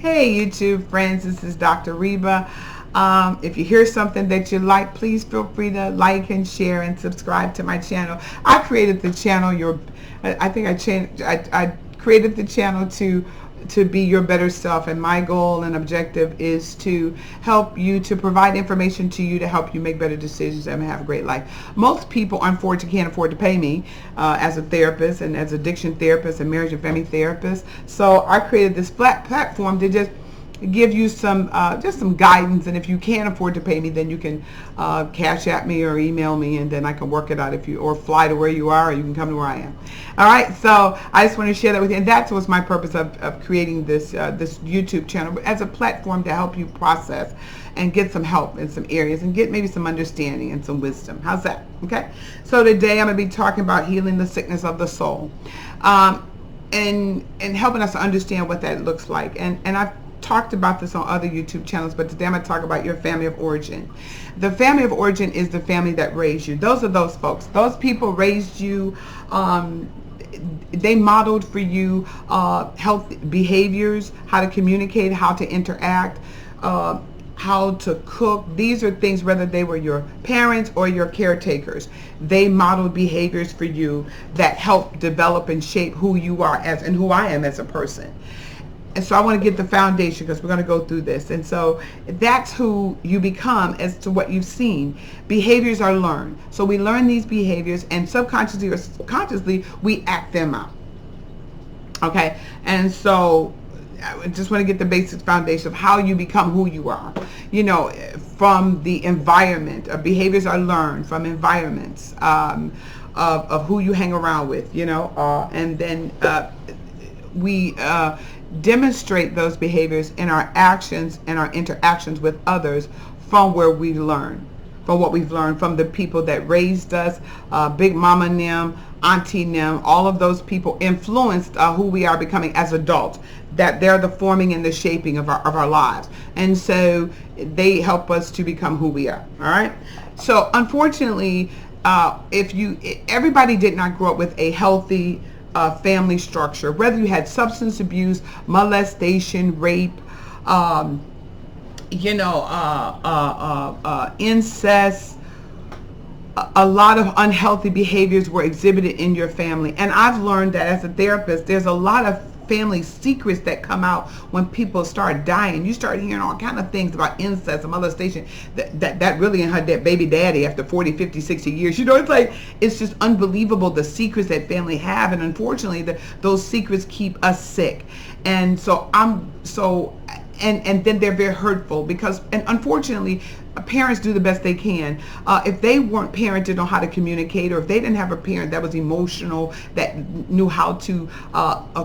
Hey YouTube friends, this is Dr. Reba. If you hear something that you like, please feel free to like and share and subscribe to my channel. I created the channel. I created the channel to be your better self, and my goal and objective is to help you, to provide information to you to help you make better decisions and have a great life. Most people unfortunately can't afford to pay me as a therapist and as addiction therapist and marriage and family therapist, so I created this flat platform to just give you some guidance. And if you can't afford to pay me, then you can cash at me or email me, and then I can work it out, or fly to where you are, or you can come to where I am. All right, so I just want to share that with you, and that was my purpose of creating this YouTube channel as a platform to help you process and get some help in some areas and get maybe some understanding and some wisdom. How's that? Okay, so today I'm going to be talking about healing the sickness of the soul, and helping us to understand what that looks like. And I've talked about this on other YouTube channels, but today I'm going to talk about your family of origin. The family of origin is the family that raised you. Those are those folks. Those people raised you. They modeled for you healthy behaviors, how to communicate, how to interact, how to cook. These are things, whether they were your parents or your caretakers, they modeled behaviors for you that help develop and shape who you are and who I am as a person. And so I want to get the foundation, because we're going to go through this. And so that's who you become as to what you've seen. Behaviors are learned. So we learn these behaviors, and subconsciously or consciously we act them out. Okay? And so I just want to get the basic foundation of how you become who you are. You know, from the environment. Behaviors are learned from environments of who you hang around with, you know. And then we demonstrate those behaviors in our actions and our interactions with others from where we learn, from what we've learned from the people that raised us, Big Mama and them, Auntie and them. All of those people influenced who we are becoming as adults, that they're the forming and the shaping of our lives. And so they help us to become who we are. All right. So unfortunately, everybody did not grow up with a healthy family structure, whether you had substance abuse, molestation, rape, incest. A lot of unhealthy behaviors were exhibited in your family. And I've learned that as a therapist, there's a lot of family secrets that come out when people start dying. You start hearing all kind of things about incest and molestation that really had that baby daddy after 40, 50, 60 years. You know, it's just unbelievable, the secrets that family have. And unfortunately, those secrets keep us sick. And so and then they're very hurtful, and unfortunately, parents do the best they can. If they weren't parented on how to communicate, or if they didn't have a parent that was emotional, that knew how to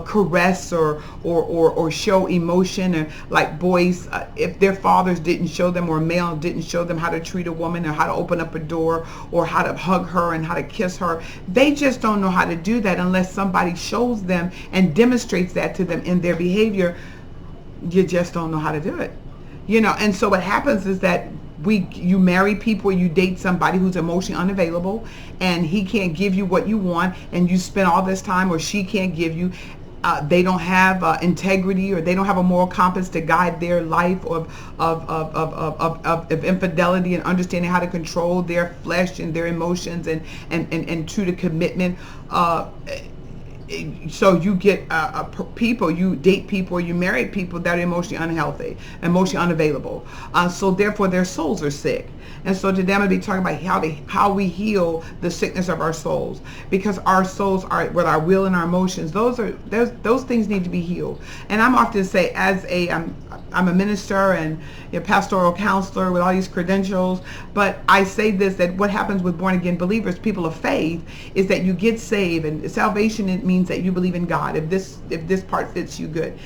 caress or show emotion, and like boys, if their fathers didn't show them, or male didn't show them how to treat a woman, or how to open up a door, or how to hug her and how to kiss her, they just don't know how to do that unless somebody shows them and demonstrates that to them in their behavior. You just don't know how to do it, you know. And so what happens is that you marry people, you date somebody who's emotionally unavailable, and he can't give you what you want, and you spend all this time, or she can't give you. They don't have integrity, or they don't have a moral compass to guide their life of infidelity, and understanding how to control their flesh and their emotions, and true to commitment. So you get people, you date people, or you marry people that are emotionally unhealthy, emotionally unavailable. So therefore their souls are sick. And so today I'm going to be talking about how we heal the sickness of our souls, because our souls are, with our will and our emotions, those things need to be healed. And I'm often say, I'm a minister and a pastoral counselor with all these credentials, but I say this, that what happens with born again believers, people of faith, is that you get saved, and salvation, it means that you believe in God. If this part fits you, good.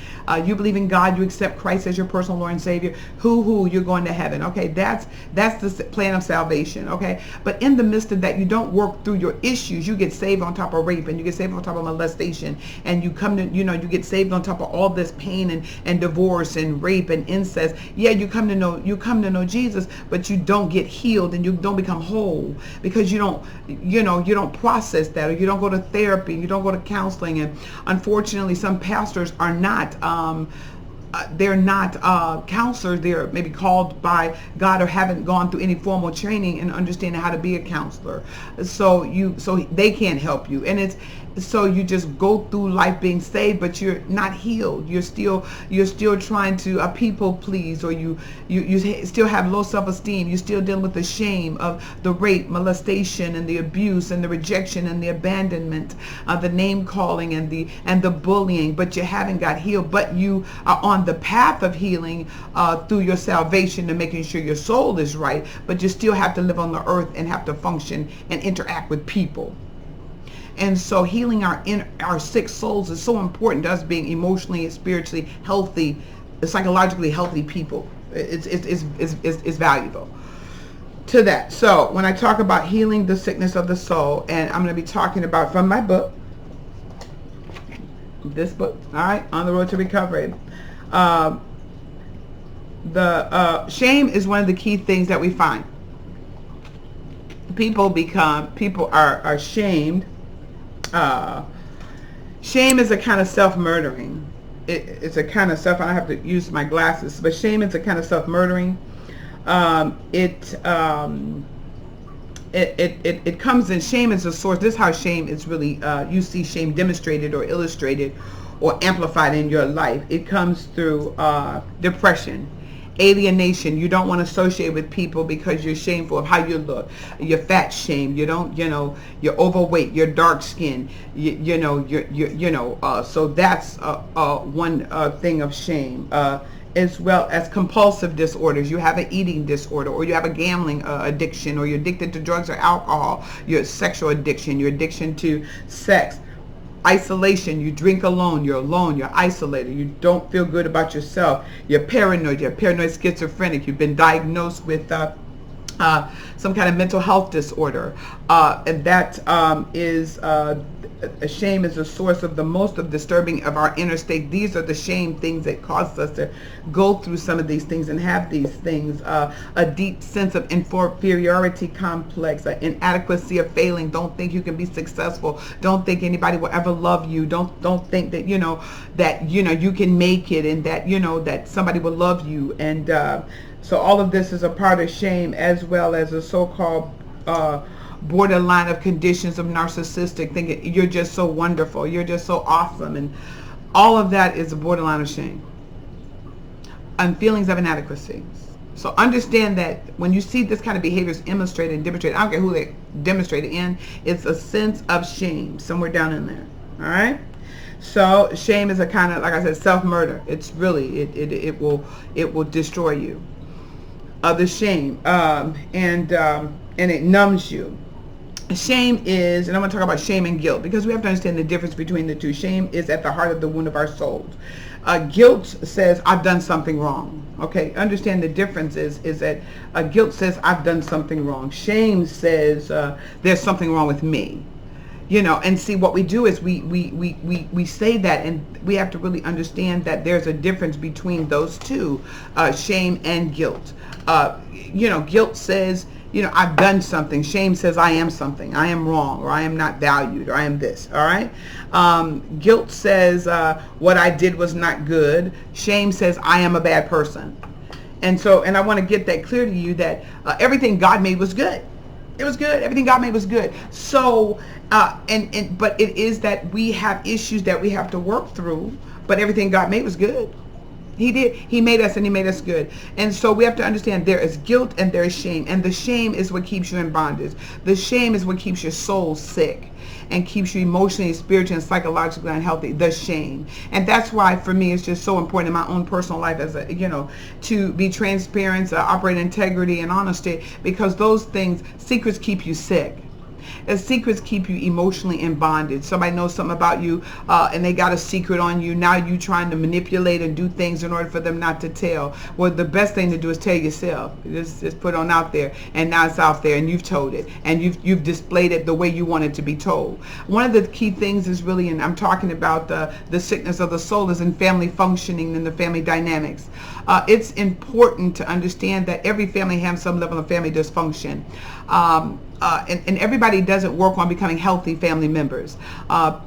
You believe in God, you accept Christ as your personal Lord and Savior. You're going to heaven. Okay, that's the plan of salvation. Okay, but in the midst of that, you don't work through your issues. You get saved on top of rape, and you get saved on top of molestation, and you get saved on top of all this pain and divorce and rape and incest. Yeah, you come to know Jesus, but you don't get healed, and you don't become whole, because you don't process that, or you don't go to therapy, you don't go to counseling. And unfortunately, some pastors are not they're not counselors. They're maybe called by God or haven't gone through any formal training and understanding how to be a counselor. So they can't help you, and so you just go through life being saved, but you're not healed. You're still trying to people please, or you still have low self-esteem. You're still dealing with the shame of the rape, molestation, and the abuse, and the rejection, and the abandonment, the name calling, and the bullying. But you haven't got healed. But you are on the path of healing through your salvation and making sure your soul is right. But you still have to live on the earth and have to function and interact with people. And so healing our sick souls is so important to us being emotionally and spiritually healthy, psychologically healthy people. It's valuable to that. So when I talk about healing the sickness of the soul, and I'm going to be talking about from my book, this book, all right, On the Road to Recovery. The shame is one of the key things that we find. People are shamed. Shame is a kind of self-murdering. It's a kind of self. I have to use my glasses, but shame is a kind of self-murdering. It comes in. Shame is a source. This is how shame is really. You see shame demonstrated or illustrated or amplified in your life. It comes through depression, alienation. You don't want to associate with people because you're shameful of how you look. You're fat shamed. You don't, you're overweight. You're dark skinned. So that's one thing of shame. As well as compulsive disorders. You have an eating disorder, or you have a gambling addiction, or you're addicted to drugs or alcohol. Your sexual addiction. Your addiction to sex. Isolation, you drink alone, you're isolated, you don't feel good about yourself, you're paranoid schizophrenic, you've been diagnosed with some kind of mental health disorder, and that is shame is the source of the most of disturbing of our inner state. These are the shame things that cause us to go through some of these things and have these things. A deep sense of inferiority complex, inadequacy of failing. Don't think you can be successful. Don't think anybody will ever love you. Don't think that you can make it, and that that somebody will love you. And so all of this is a part of shame, as well as a so-called borderline of conditions of narcissistic thinking. You're just so wonderful, you're just so awesome, and all of that is a borderline of shame and feelings of inadequacy. So understand that when you see this kind of behaviors illustrated and demonstrated, I don't care who they demonstrate it in, it's a sense of shame somewhere down in there. All right. So shame is a kind of, like I said, self-murder. It's really it will destroy you. The shame and it numbs you. Shame is, and I'm going to talk about shame and guilt, because we have to understand the difference between the two. Shame is at the heart of the wound of our souls. Guilt says, I've done something wrong. Okay, understand the difference is that guilt says, I've done something wrong. Shame says, there's something wrong with me. And see, what we do is we say that, and we have to really understand that there's a difference between those two, shame and guilt. Guilt says, I've done something. Shame says I am something. I am wrong, or I am not valued, or I am this. All right. Guilt says what I did was not good. Shame says I am a bad person. And I want to get that clear to you, that everything God made was good. It was good. Everything God made was good. So, but it is that we have issues that we have to work through. But everything God made was good. He did. He made us, and he made us good. And so we have to understand there is guilt and there is shame. And the shame is what keeps you in bondage. The shame is what keeps your soul sick and keeps you emotionally, spiritually, and psychologically unhealthy. The shame. And that's why, for me, it's just so important in my own personal life as to be transparent, operate integrity and honesty, because those things, secrets keep you sick. As secrets keep you emotionally in bondage. Somebody knows something about you and they got a secret on you. Now you trying to manipulate and do things in order for them not to tell. Well, the best thing to do is tell yourself. Just put on out there, and now it's out there, and you've told it, and you've displayed it the way you want it to be told. One of the key things is really, and I'm talking about the sickness of the soul, is in family functioning and the family dynamics. It's important to understand that every family has some level of family dysfunction. and everybody doesn't work on becoming healthy family members.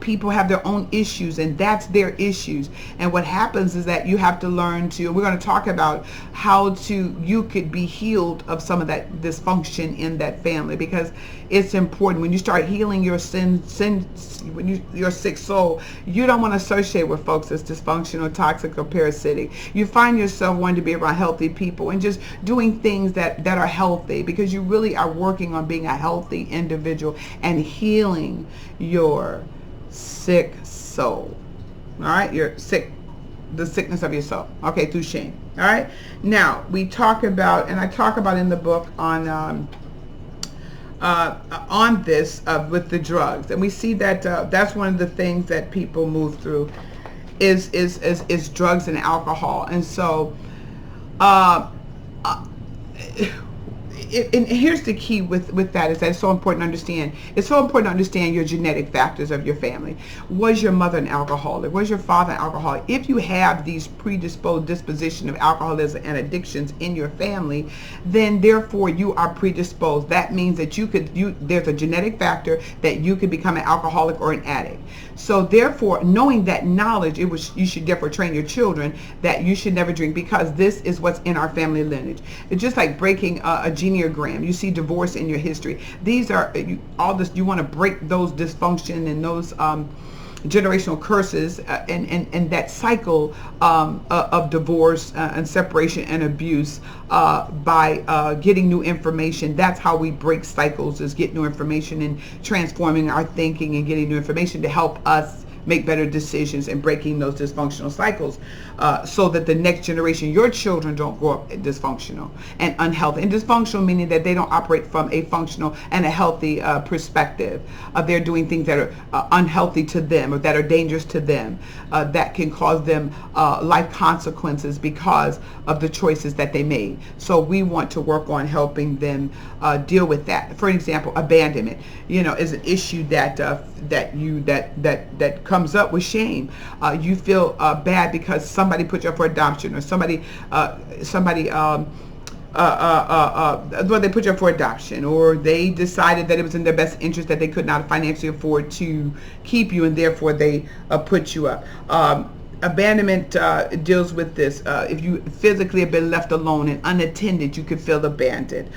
People have their own issues, and that's their issues. And what happens is that you have to learn to, we're going to talk about how you could be healed of some of that dysfunction in that family, because it's important. When you start healing your your sick soul, you don't want to associate with folks that's dysfunctional, toxic, or parasitic. You find yourself wanting to be around healthy people and just doing things that are healthy, because you really are working on being a healthy individual and healing your sick soul. All right, the sickness of your soul. Okay, through shame. All right. Now we talk about, and I talk about in the book on this with the drugs, and we see that that's one of the things that people move through is drugs and alcohol. And so and here's the key with that, is that it's so important to understand. It's so important to understand your genetic factors of your family. Was your mother an alcoholic? Was your father an alcoholic? If you have these predisposed disposition of alcoholism and addictions in your family, then therefore you are predisposed. That means that there's a genetic factor that you could become an alcoholic or an addict. So therefore, knowing that knowledge, you should therefore train your children that you should never drink, because this is what's in our family lineage. It's just like breaking a genealogram. You see divorce in your history. These are all this. You want to break those dysfunction and those generational curses and that cycle of divorce and separation and abuse by getting new information. That's how we break cycles, is get new information and transforming our thinking and getting new information to help us make better decisions and breaking those dysfunctional cycles, so that the next generation, your children, don't grow up dysfunctional and unhealthy. And dysfunctional meaning that they don't operate from a functional and a healthy perspective. They're doing things that are unhealthy to them, or that are dangerous to them, that can cause them life consequences because of the choices that they made. So we want to work on helping them deal with that. For example, abandonment, is an issue that comes up with shame. You feel bad because somebody put you up for adoption, or somebody well, they put you up for adoption, or they decided that it was in their best interest that they could not financially afford to keep you, and therefore they put you up. Abandonment deals with this. If you physically have been left alone and unattended, you could feel abandoned.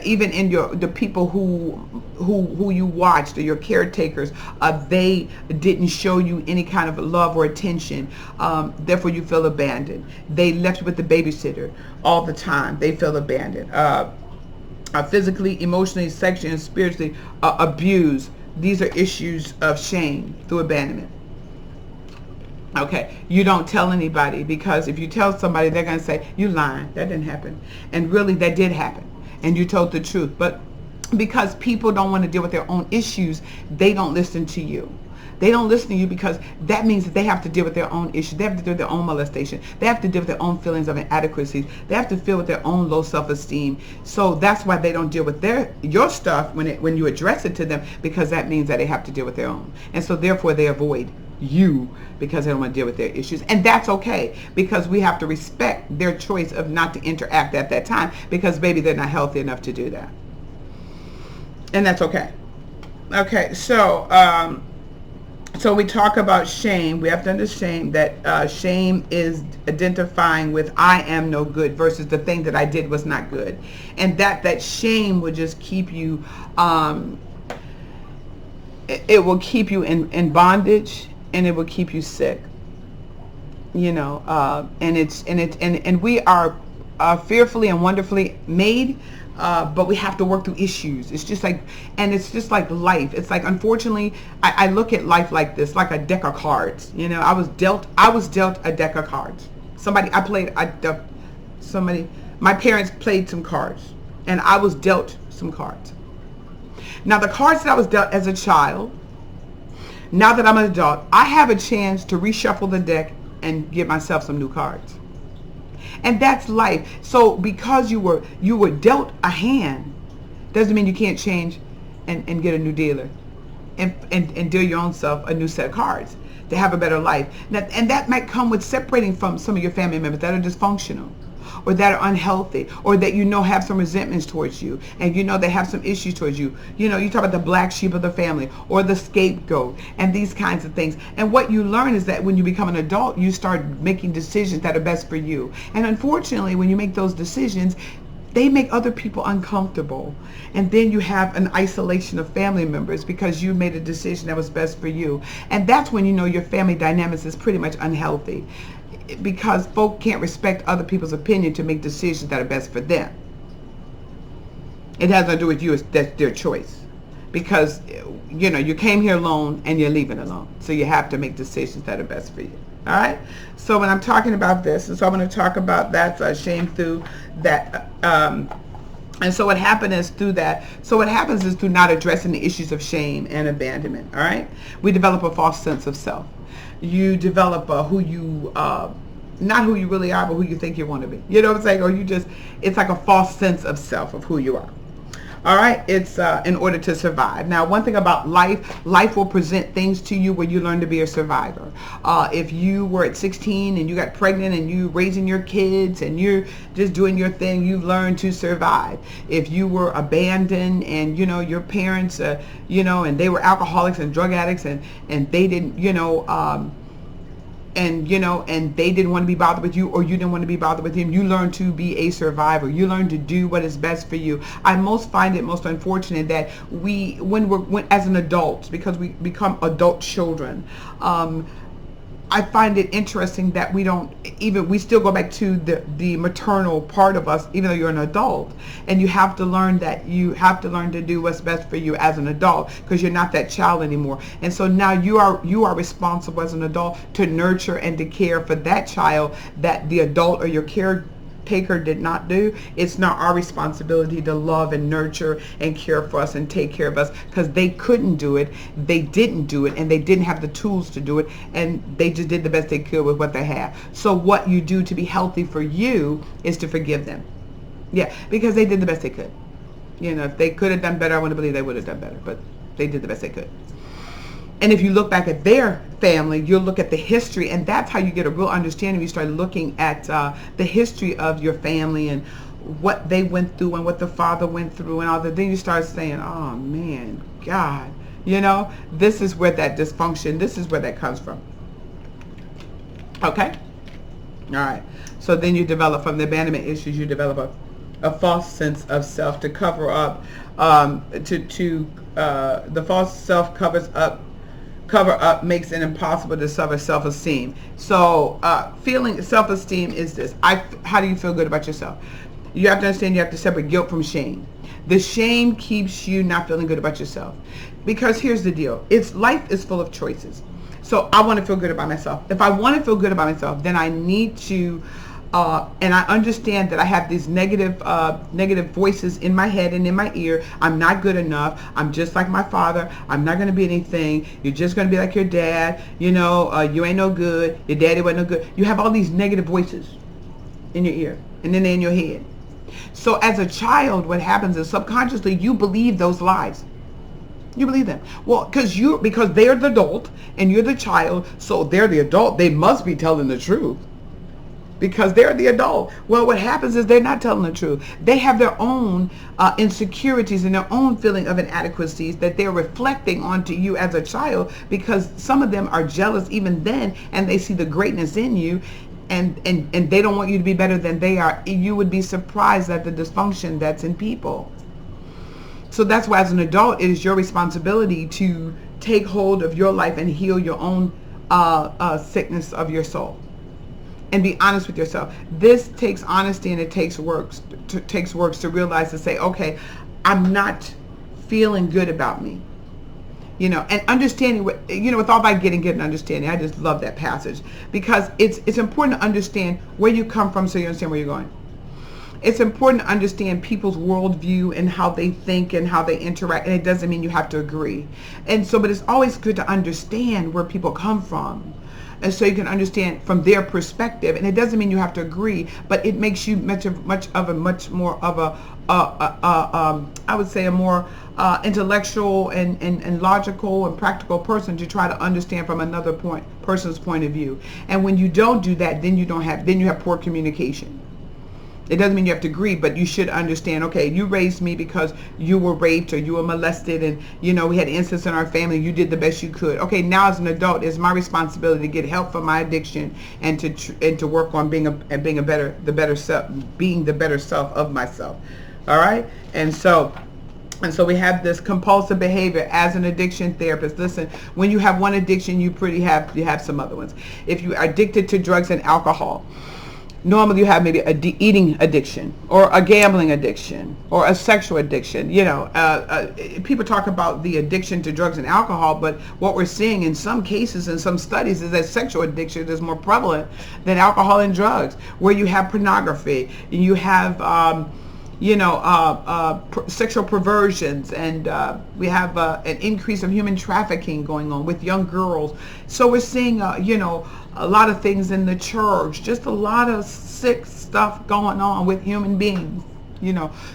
Even in the people who you watched, or your caretakers, they didn't show you any kind of love or attention. Therefore, you feel abandoned. They left you with the babysitter all the time. They feel abandoned. Physically, emotionally, sexually, and spiritually abused. These are issues of shame through abandonment. Okay, you don't tell anybody, because if you tell somebody, they're going to say, you lying, that didn't happen. And really, that did happen. And you told the truth. But because people don't want to deal with their own issues, they don't listen to you. They don't listen to you because that means that they have to deal with their own issues. They have to deal with their own molestation. They have to deal with their own feelings of inadequacies. They have to deal with their own low self-esteem. So that's why they don't deal with your stuff when you address it to them, because that means that they have to deal with their own. And so therefore they avoid you because they don't want to deal with their issues. And that's okay, because we have to respect their choice of not to interact at that time, because maybe they're not healthy enough to do that. And that's okay. Okay, so so we talk about shame. We have to understand that shame is identifying with I am no good versus the thing that I did was not good. And that shame will just keep you, it will keep you in bondage, and it will keep you sick. And we are fearfully and wonderfully made. But we have to work through issues. It's just like life. It's like, unfortunately, I look at life like this, like a deck of cards. I was dealt a deck of cards. My parents played some cards, and I was dealt some cards. Now, the cards that I was dealt as a child, now that I'm an adult, I have a chance to reshuffle the deck and give myself some new cards. And that's life. So because you were dealt a hand, doesn't mean you can't change and get a new dealer and deal your own self a new set of cards to have a better life. And that might come with separating from some of your family members that are dysfunctional. or that are unhealthy, or that have some resentments towards you, and they have some issues towards you. You talk about the black sheep of the family or the scapegoat and these kinds of things. And what you learn is that when you become an adult, you start making decisions that are best for you. And unfortunately, when you make those decisions, they make other people uncomfortable. And then you have an isolation of family members because you made a decision that was best for you. And that's when your family dynamics is pretty much unhealthy, because folk can't respect other people's opinion to make decisions that are best for them. It has nothing to do with you. That's their choice. Because, you came here alone and you're leaving alone. So you have to make decisions that are best for you. All right? So when I'm talking about this, and so I'm going to talk about that shame through that. And so what happened is through that. So what happens is through not addressing the issues of shame and abandonment. All right? We develop a false sense of self. You develop who you, not who you really are, but who you think you want to be. You know what I'm saying? Or it's like a false sense of self of who you are. All right, it's in order to survive. Now, one thing about life will present things to you where you learn to be a survivor. If you were at 16 and you got pregnant and you raising your kids and you're just doing your thing, you've learned to survive. If you were abandoned and your parents, and they were alcoholics and drug addicts and they didn't, and they didn't want to be bothered with you, or you didn't want to be bothered with him, you learn to be a survivor. You learn to do what is best for you. I find it most unfortunate that when as an adult, because we become adult children, I find it interesting that we still go back to the maternal part of us, even though you're an adult. And you have to learn to do what's best for you as an adult, because you're not that child anymore. And so now you are responsible as an adult to nurture and to care for that child that the adult or your caretaker did not do. It's not our responsibility to love and nurture and care for us and take care of us, because they couldn't do it, they didn't do it, and they didn't have the tools to do it, and they just did the best they could with what they have. So what you do to be healthy for you is to forgive them. Yeah, because they did the best they could. If they could have done better, I want to believe they would have done better, but they did the best they could. And if you look back at their family, you'll look at the history, and that's how you get a real understanding. You start looking at the history of your family and what they went through and what the father went through and all that. Then you start saying, oh man, God, this is where that dysfunction, this is where that comes from. Okay? All right. So then you develop, from the abandonment issues, you develop a false sense of self to cover up, the false self cover up makes it impossible to suffer self-esteem. So feeling self-esteem is this. How do you feel good about yourself? You have to understand you have to separate guilt from shame. The shame keeps you not feeling good about yourself. Because here's the deal. Life is full of choices. So I want to feel good about myself. If I want to feel good about myself, then I need to and I understand that I have these negative voices in my head and in my ear. I'm not good enough. I'm just like my father. I'm not going to be anything. You're just going to be like your dad. You ain't no good. Your daddy wasn't no good. You have all these negative voices in your ear, and then they're in your head. So as a child, what happens is subconsciously you believe those lies. You believe them. Well, because they're the adult and you're the child, so they're the adult. They must be telling the truth, because they're the adult. Well, what happens is they're not telling the truth. They have their own insecurities and their own feeling of inadequacies that they're reflecting onto you as a child, because some of them are jealous even then, and they see the greatness in you, and they don't want you to be better than they are. You would be surprised at the dysfunction that's in people. So that's why as an adult, it is your responsibility to take hold of your life and heal your own sickness of your soul. And be honest with yourself. This takes honesty, and it takes works to realize, to say, okay, I'm not feeling good about me. And understanding with all by getting understanding. I just love that passage, because it's important to understand where you come from so you understand where you're going. It's important to understand people's worldview and how they think and how they interact, and it doesn't mean you have to agree. And so, but it's always good to understand where people come from, and so you can understand from their perspective. And it doesn't mean you have to agree, but it makes you much more of a I would say a more intellectual and logical and practical person to try to understand from another person's point of view. And when you don't do that, then you have poor communication. It doesn't mean you have to agree, but you should understand, okay, you raised me because you were raped or you were molested and, we had incidents in our family. You did the best you could. Okay, now as an adult, it's my responsibility to get help for my addiction and to work on being the better self of myself. All right? And so we have this compulsive behavior as an addiction therapist. Listen, when you have one addiction, you have some other ones. If you are addicted to drugs and alcohol, normally you have maybe a eating addiction or a gambling addiction or a sexual addiction. People talk about the addiction to drugs and alcohol, but what we're seeing in some cases, in some studies, is that sexual addiction is more prevalent than alcohol and drugs, where you have pornography, you have sexual perversions, and we have an increase of human trafficking going on with young girls. So we're seeing, a lot of things in the church, just a lot of sick stuff going on with human beings.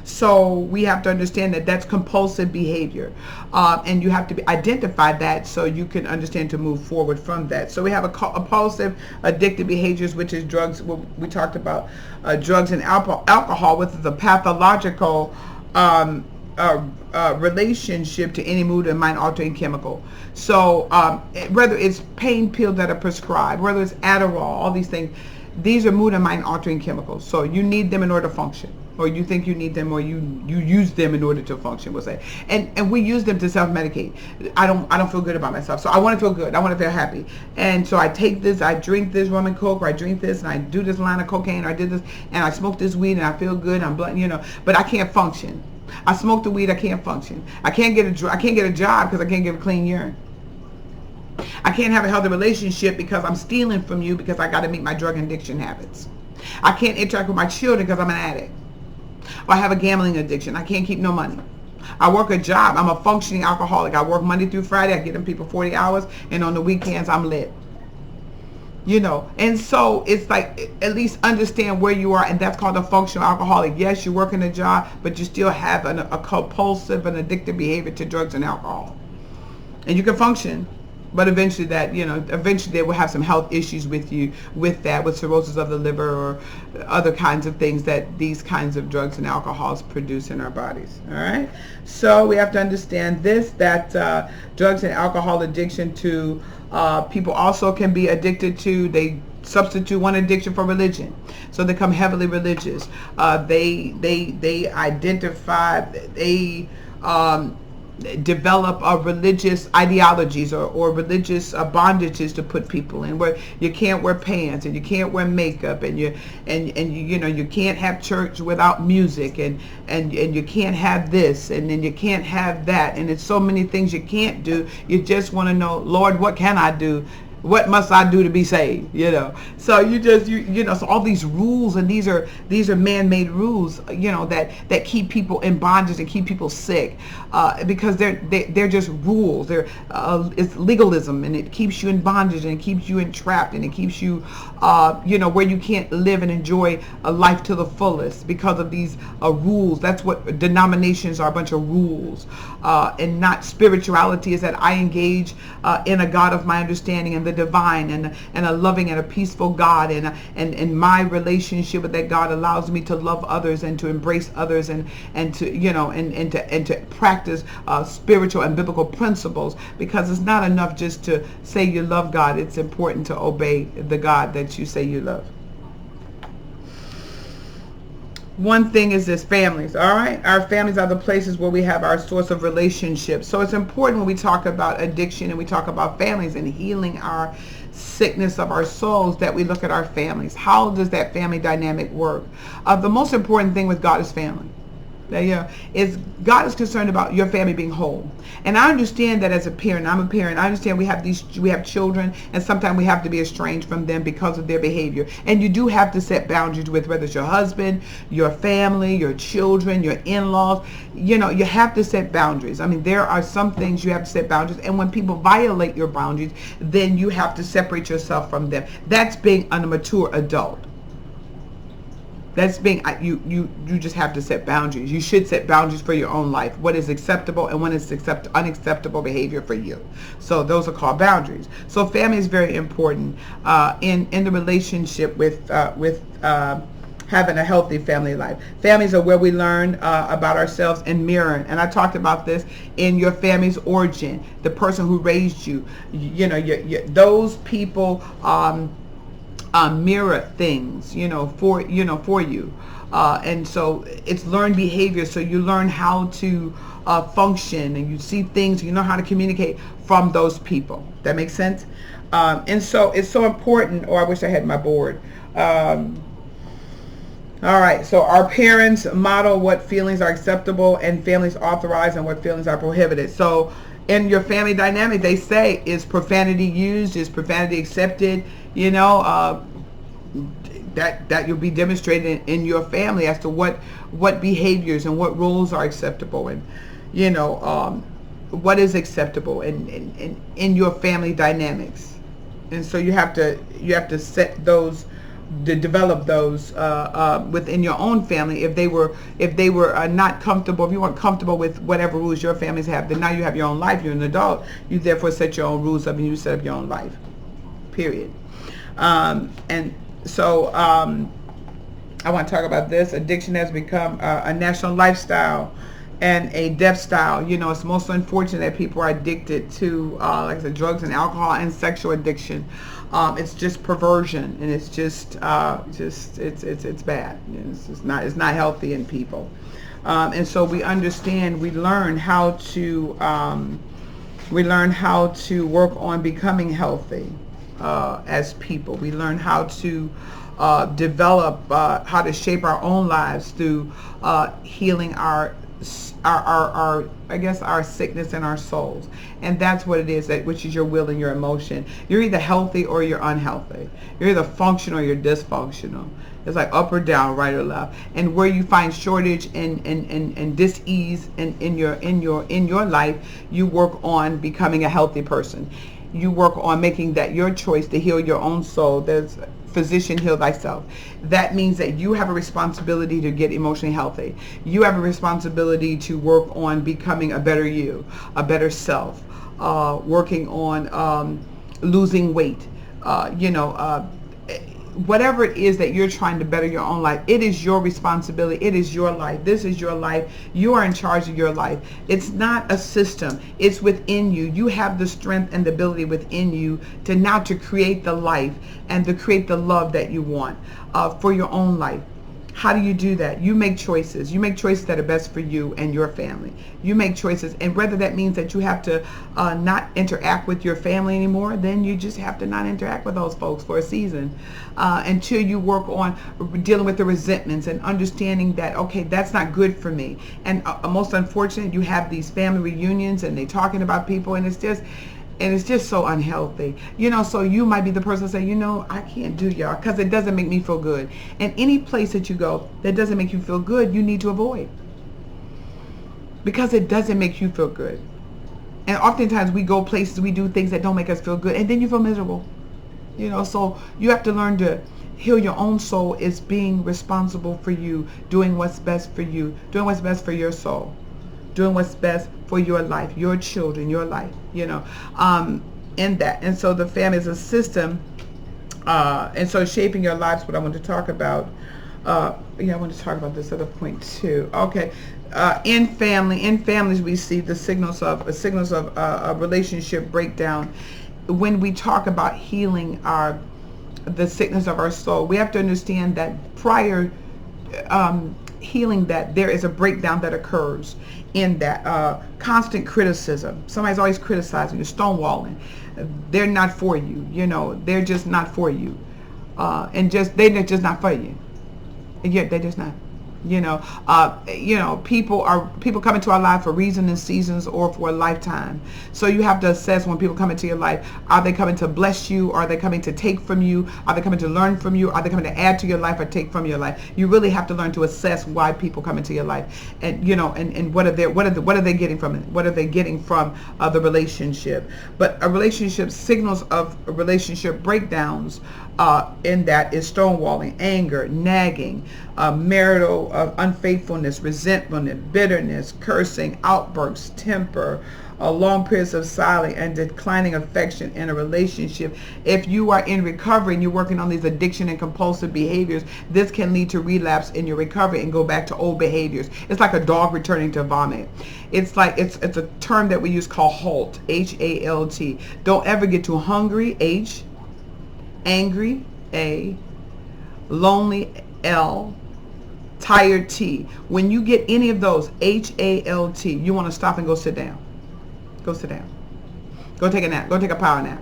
So we have to understand that that's compulsive behavior, and you have to identify that so you can understand to move forward from that. So we have a compulsive addictive behaviors, which is drugs. We talked about drugs and alcohol, with the pathological relationship to any mood and mind altering chemical. So whether it's pain pills that are prescribed, whether it's Adderall, all these things, these are mood and mind altering chemicals. So you need them in order to function, or you think you need them, or you use them in order to function, we'll say. And we use them to self-medicate. I don't feel good about myself, so I want to feel good. I want to feel happy. And so I take this, I drink this rum and coke, or I drink this, and I do this line of cocaine, or I did this, and I smoke this weed, and I feel good, I'm blunt, but I can't function. I smoke the weed, I can't function. I can't get a job because I can't get a clean urine. I can't have a healthy relationship because I'm stealing from you, because I got to meet my drug addiction habits. I can't interact with my children because I'm an addict. Or I have a gambling addiction. I can't keep no money. I work a job. I'm a functioning alcoholic. I work Monday through Friday. I give them people 40 hours, and on the weekends I'm lit. And so it's like, at least understand where you are, and that's called a functional alcoholic. Yes, you're working a job, but you still have a compulsive and addictive behavior to drugs and alcohol. And you can function, but eventually they will have some health issues with cirrhosis of the liver or other kinds of things that these kinds of drugs and alcohols produce in our bodies. All right. So we have to understand this, that drugs and alcohol addiction to people also can be addicted to, they substitute one addiction for religion. So they become heavily religious. They identify, develop religious ideologies or religious bondages to put people in, where you can't wear pants and you can't wear makeup, and you can't have church without music, and you can't have this, and then you can't have that, and it's so many things you can't do. You just want to know, Lord, what can I do? What must I do to be saved? So so all these rules, and these are man-made rules, that keep people in bondage and keep people sick, because they're just rules. It's legalism, and it keeps you in bondage, and it keeps you entrapped, and it keeps you, where you can't live and enjoy a life to the fullest because of these rules. That's what denominations are, a bunch of rules, and not spirituality. Is that I engage in a God of my understanding and the divine, and a loving and a peaceful God, and my relationship with that God allows me to love others and to embrace others, and to practice spiritual and biblical principles, because it's not enough just to say you love God. It's important to obey the God that you say you love. One thing is this, families, all right? Our families are the places where we have our source of relationships. So it's important when we talk about addiction and we talk about families and healing our sickness of our souls, that we look at our families. How does that family dynamic work? The most important thing with God is family. Is God is concerned about your family being whole. And I understand that as a parent. I'm a parent. I understand we have children, and sometimes we have to be estranged from them because of their behavior. And you do have to set boundaries with, whether it's your husband, your family, your children, your in-laws. You have to set boundaries. I mean, there are some things you have to set boundaries, and when people violate your boundaries, then you have to separate yourself from them. That's being a mature adult. That's being, you just have to set boundaries. You should set boundaries for your own life. What is acceptable and what is unacceptable behavior for you. So those are called boundaries. So family is very important in the relationship with having a healthy family life. Families are where we learn about ourselves and mirror. And I talked about this in your family's origin, the person who raised you. You know, those people mirror things, for you. And so it's learned behavior. So you learn how to function, and you see things, you know how to communicate from those people. That makes sense? And so it's so important. Oh, I wish I had my board. All right, so our parents model what feelings are acceptable and families authorize and what feelings are prohibited. So in your family dynamic, they say, is profanity used? Is profanity accepted? That you'll be demonstrated in your family as to what behaviors and what rules are acceptable, and what is acceptable in your family dynamics. And so you have to set those, to develop those within your own family. If they were not comfortable, if you weren't comfortable with whatever rules your families have, then now you have your own life. You're an adult. You therefore set your own rules up, and you set up your own life. Period. And so I want to talk about this. Addiction has become a national lifestyle and a death style. It's most unfortunate that people are addicted to, like I said, drugs and alcohol and sexual addiction. It's just perversion, and it's just it's bad. It's not healthy in people. And so we learn how to work on becoming healthy as people. We learn how to develop, how to shape our own lives through healing our sickness and our souls. And that's what it is, which is your will and your emotion. You're either healthy or you're unhealthy. You're either functional or you're dysfunctional. It's like up or down, right or left. And where you find shortage and dis-ease in your life, you work on becoming a healthy person. You work on making that your choice to heal your own soul. There's physician, heal thyself. That means that you have a responsibility to get emotionally healthy. You have a responsibility to work on becoming a better you, a better self, working on losing weight, whatever it is that you're trying to better your own life. It is your responsibility. It is your life. This is your life. You are in charge of your life. It's not a system. It's within you. You have the strength and the ability within you to create the life and to create the love that you want for your own life. How do you do that? You make choices. You make choices that are best for you and your family. You make choices, and whether that means that you have to not interact with your family anymore, then you just have to not interact with those folks for a season until you work on dealing with the resentments and understanding that, okay, that's not good for me. And most unfortunate, you have these family reunions and they're talking about people, and it's just so unhealthy. So you might be the person that say, I can't do y'all because it doesn't make me feel good. And any place that you go that doesn't make you feel good, you need to avoid, because it doesn't make you feel good. And oftentimes we go places, we do things that don't make us feel good, and then you feel miserable. So you have to learn to heal your own soul is being responsible for you, doing what's best for you, doing what's best for your soul, doing what's best for your life, your children, your life, in that. And so the family is a system, and so shaping your lives, what I want to talk about. I want to talk about this other point too. Okay. In families, we see the signals of a relationship breakdown. When we talk about healing the sickness of our soul, we have to understand that prior healing, that there is a breakdown that occurs in that constant criticism. Somebody's always criticizing you, stonewalling. They're not for you. They're just not for you, and they're just not for you. And yet they're just not. People come into our life for reasons and seasons or for a lifetime. So you have to assess when people come into your life, are they coming to bless you? Are they coming to take from you? Are they coming to learn from you? Are they coming to add to your life or take from your life? You really have to learn to assess why people come into your life, and and what are they getting from it? What are they getting from the relationship? But a relationship, signals of relationship breakdowns in that is stonewalling, anger, nagging, marital unfaithfulness, resentment, bitterness, cursing, outbursts, temper, long periods of silence and declining affection in a relationship. If you are in recovery and you're working on these addiction and compulsive behaviors, this can lead to relapse in your recovery and go back to old behaviors. It's like a dog returning to vomit. It's like it's a term that we use called HALT, H-A-L-T. Don't ever get too hungry, H, angry, A, lonely, L, tired, T. When you get any of those, H-A-L-T, you want to stop and go sit down. Go sit down. Go take a nap. Go take a power nap.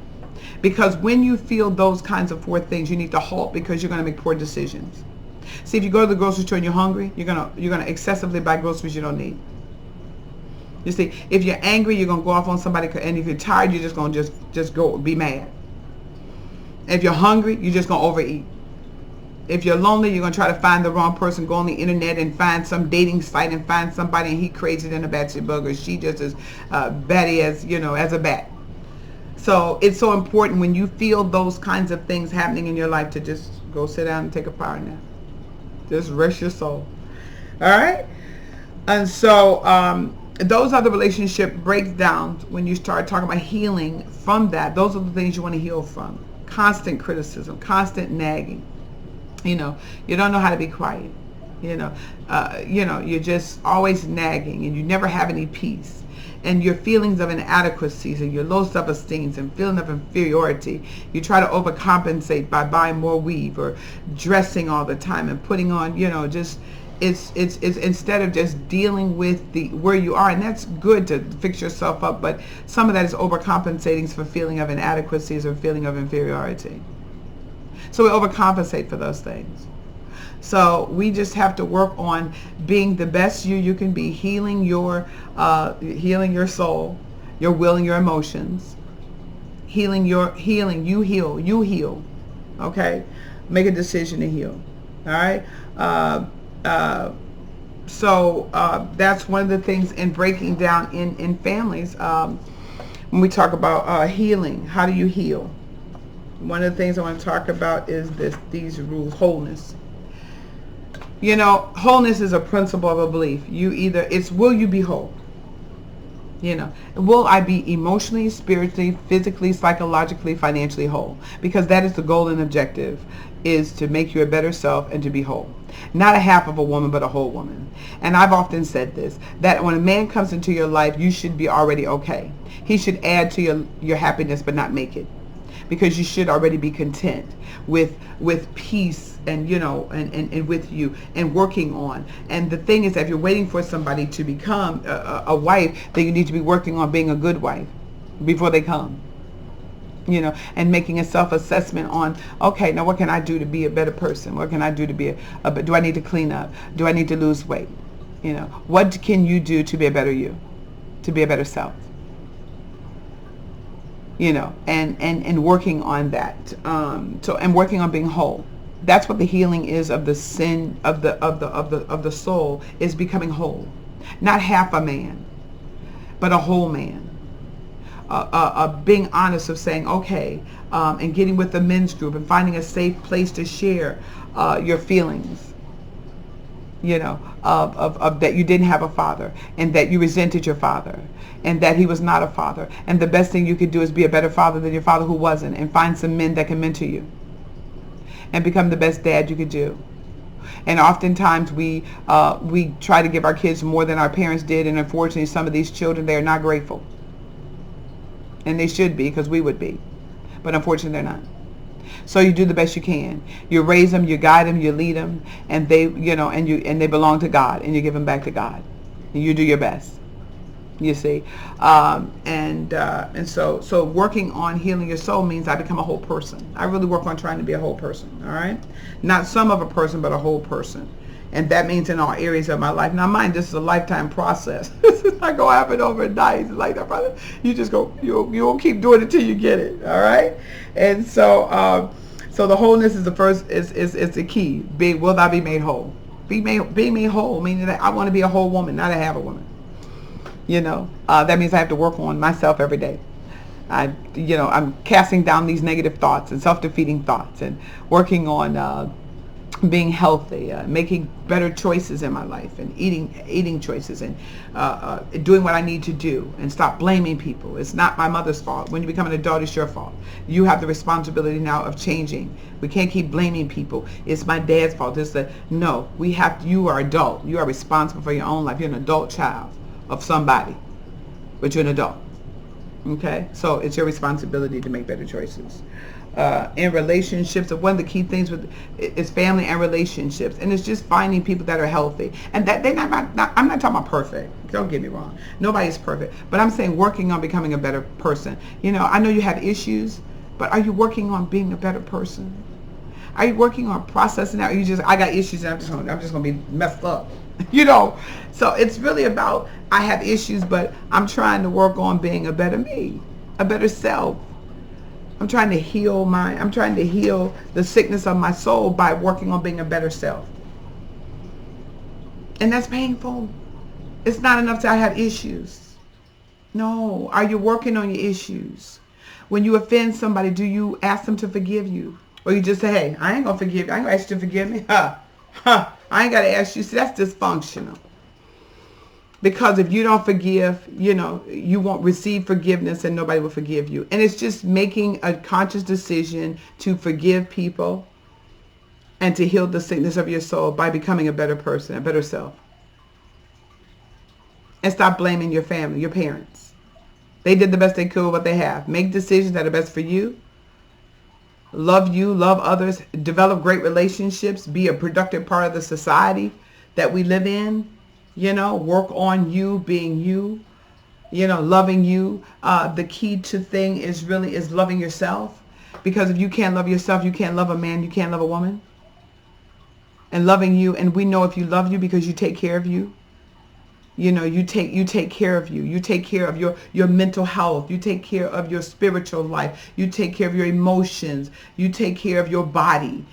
Because when you feel those kinds of 4 things, you need to halt, because you're going to make poor decisions. See, if you go to the grocery store and you're hungry, you're gonna excessively buy groceries you don't need. You see, if you're angry, you're gonna go off on somebody, and if you're tired, you're just gonna just go be mad. If you're hungry, you're just gonna overeat. If you're lonely, you're going to try to find the wrong person. Go on the internet and find some dating site and find somebody, and he crazy than a batshit bug, or she just as batty as, as a bat. So it's so important when you feel those kinds of things happening in your life to just go sit down and take a power nap. Just rest your soul. All right? And so those are the relationship breakdowns when you start talking about healing from that. Those are the things you want to heal from. Constant criticism, constant nagging. You don't know how to be quiet. You're just always nagging, and you never have any peace. And your feelings of inadequacies and your low self-esteem and feeling of inferiority, you try to overcompensate by buying more weave or dressing all the time and putting on, it's instead of just dealing with where you are, and that's good to fix yourself up, but some of that is overcompensating for feeling of inadequacies or feeling of inferiority. So we overcompensate for those things. So we just have to work on being the best you can be, healing your soul, your will and your emotions, you heal. Okay, make a decision to heal. All right. So that's one of the things in breaking down in families. When we talk about healing, how do you heal? One of the things I want to talk about is these rules. Wholeness. Wholeness is a principle of a belief. Will you be whole? Will I be emotionally, spiritually, physically, psychologically, financially whole? Because that is the goal and objective, is to make you a better self and to be whole. Not a half of a woman, but a whole woman. And I've often said this, that when a man comes into your life, you should be already okay. He should add to your happiness, but not make it. Because you should already be content with peace and and with you and working on. And the thing is, if you're waiting for somebody to become a wife, then you need to be working on being a good wife before they come. And making a self-assessment on, okay, now what can I do to be a better person? What can I do to be do I need to clean up? Do I need to lose weight? What can you do to be a better you? To be a better self? And working on that. And working on being whole. That's what the healing is of the sin of the soul, is becoming whole. Not half a man, but a whole man. Being honest of saying, okay, and getting with the men's group and finding a safe place to share your feelings. Of that you didn't have a father, and that you resented your father, and that he was not a father. And the best thing you could do is be a better father than your father who wasn't, and find some men that can mentor you and become the best dad you could do. And oftentimes we try to give our kids more than our parents did, and unfortunately some of these children, they are not grateful. And they should be, because we would be. But unfortunately they're not. So you do the best you can. You raise them, you guide them, you lead them, and they, and they belong to God, and you give them back to God. And you do your best. You see, and so working on healing your soul means I become a whole person. I really work on trying to be a whole person. All right, not some of a person, but a whole person. And that means in all areas of my life. Now, mind, this is a lifetime process. This is not going to happen overnight. It's like that, brother. You just go, you'll keep doing it till you get it. All right? And so the wholeness is the first, is the key. Will thou be made whole? Be made whole, meaning that I want to be a whole woman, not a half a woman. That means I have to work on myself every day. I'm casting down these negative thoughts and self-defeating thoughts, and working on being healthy, making better choices in my life, and eating choices, and doing what I need to do, and stop blaming people. It's not my mother's fault. When you become an adult, it's your fault. You have the responsibility now of changing. We can't keep blaming people. It's my dad's fault. No, we have. You are adult. You are responsible for your own life. You're an adult child of somebody, but you're an adult. Okay, so it's your responsibility to make better choices. In relationships, one of the key things is family and relationships, and it's just finding people that are healthy, and that I'm not talking about perfect. Don't get me wrong, nobody's perfect, but I'm saying working on becoming a better person. I know you have issues, but are you working on being a better person? Are you working on processing out? I got issues and I'm just gonna be messed up. So it's really about, I have issues, but I'm trying to work on being a better me, a better self. I'm trying to heal the sickness of my soul by working on being a better self. And that's painful. It's not enough that I have issues. No. Are you working on your issues? When you offend somebody, do you ask them to forgive you? Or you just say, hey, I ain't going to forgive you. I ain't going to ask you to forgive me. I ain't got to ask you. See, that's dysfunctional. Because if you don't forgive, you won't receive forgiveness, and nobody will forgive you. And it's just making a conscious decision to forgive people and to heal the sickness of your soul by becoming a better person, a better self. And stop blaming your family, your parents. They did the best they could with what they have. Make decisions that are best for you. Love others, develop great relationships, be a productive part of the society that we live in. Work on you being you, loving you. The key to thing is loving yourself, because if you can't love yourself, you can't love a man, you can't love a woman. And loving you, and we know if you love you because you take care of you. You take care of you. You take care of your mental health. You take care of your spiritual life. You take care of your emotions. You take care of your body.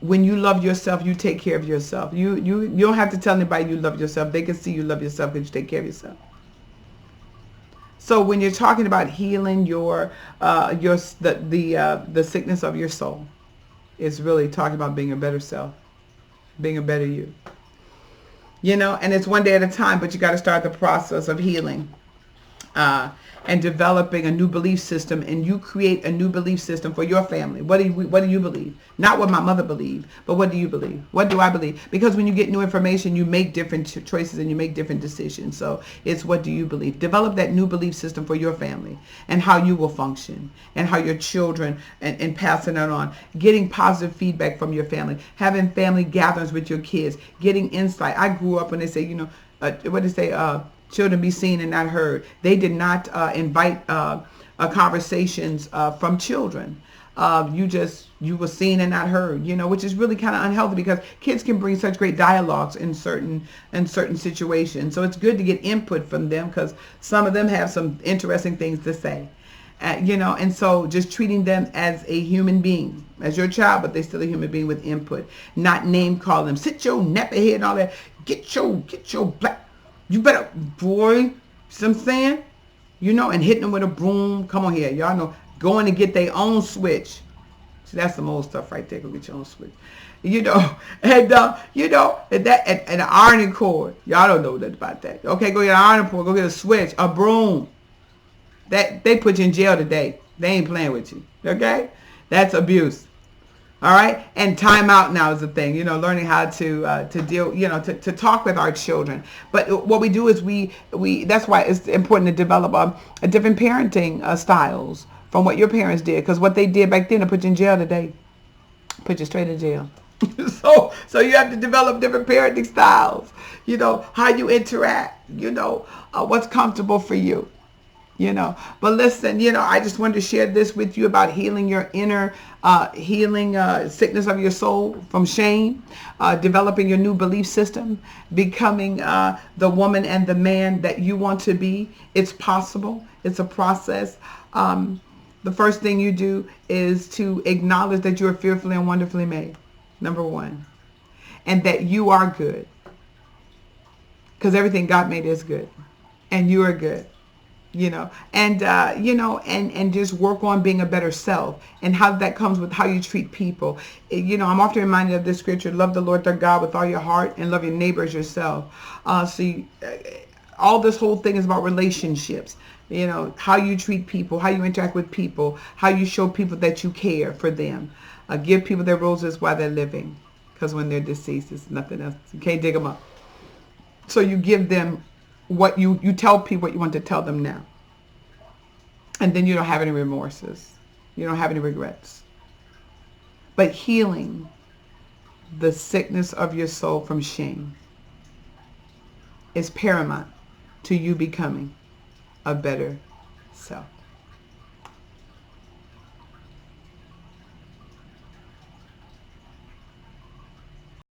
When you love yourself, you take care of yourself. You don't have to tell anybody you love yourself. They can see you love yourself because you take care of yourself. So when you're talking about healing the sickness of your soul, it's really talking about being a better self, being a better you. And it's one day at a time, but you got to start the process of healing. And developing a new belief system, and you create a new belief system for your family. What do you believe? Not what my mother believed, but what do you believe? What do I believe? Because when you get new information, you make different choices and you make different decisions. So it's what do you believe? Develop that new belief system for your family and how you will function, and how your children, and passing that on. Getting positive feedback from your family, having family gatherings with your kids, getting insight. I grew up when they say, children be seen and not heard. They did not invite conversations from children. You were seen and not heard, which is really kind of unhealthy, because kids can bring such great dialogues in certain situations. So it's good to get input from them, because some of them have some interesting things to say. And so just treating them as a human being, as your child, but they're still a human being with input. Not name call them, sit your nappy head and all that. Get your black. You better, boy, see what I'm saying? And hitting them with a broom. Come on here. Y'all know, going to get their own switch. See, that's some old stuff right there. Go get your own switch. And an ironing cord. Y'all don't know nothing about that. Okay, go get an ironing cord. Go get a switch, a broom. That they put you in jail today. They ain't playing with you. Okay? That's abuse. All right, and time out now is the thing, learning how to deal, to talk with our children. But what we do is we that's why it's important to develop a different parenting styles from what your parents did, because what they did back then to put you in jail today, put you straight in jail. So you have to develop different parenting styles, how you interact, what's comfortable for you. But listen, I just wanted to share this with you about healing your inner, healing sickness of your soul from shame, developing your new belief system, becoming the woman and the man that you want to be. It's possible. It's a process. The first thing you do is to acknowledge that you are fearfully and wonderfully made, number one, and that you are good, because everything God made is good, and you are good. and just work on being a better self, and how that comes with how you treat people. I'm often reminded of this scripture: love the Lord their God with all your heart and love your neighbor as yourself. All this whole thing is about relationships. How you treat people, how you interact with people, how you show people that you care for them. Give people their roses while they're living, because when they're deceased, it's nothing else. You can't dig them up. So you give them what you tell people what you want to tell them now. And then you don't have any remorses. You don't have any regrets. But healing the sickness of your soul from shame is paramount to you becoming a better self.